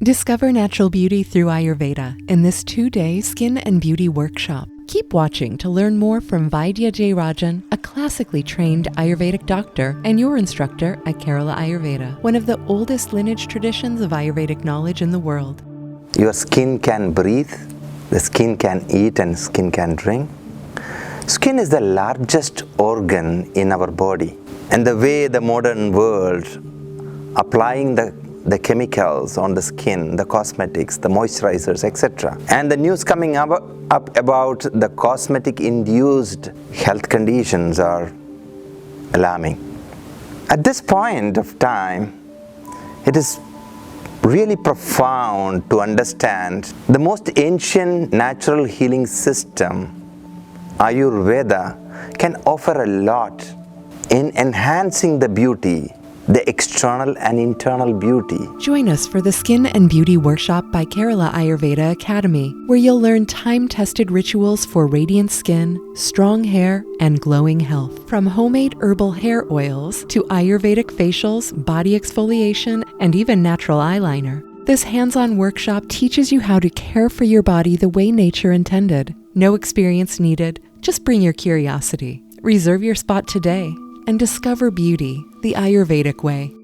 Discover natural beauty through Ayurveda in this 2-day skin and beauty workshop. Keep watching to learn more from Vaidya J. Rajan, a classically trained Ayurvedic doctor and your instructor at Kerala Ayurveda, one of the oldest lineage traditions of Ayurvedic knowledge in the world. Your skin can breathe, the skin can eat, and skin can drink. Skin is the largest organ in our body. And the way the modern world applying the chemicals on the skin, the cosmetics, the moisturizers, etc. And the news coming up about the cosmetic-induced health conditions are alarming. At this point of time, it is really profound to understand the most ancient natural healing system, Ayurveda, can offer a lot in enhancing the beauty, the external and internal beauty. Join us for the Skin and Beauty Workshop by Kerala Ayurveda Academy, where you'll learn time-tested rituals for radiant skin, strong hair, and glowing health. From homemade herbal hair oils to Ayurvedic facials, body exfoliation, and even natural eyeliner, this hands-on workshop teaches you how to care for your body the way nature intended. No experience needed, just bring your curiosity. Reserve your spot today and discover beauty the Ayurvedic way.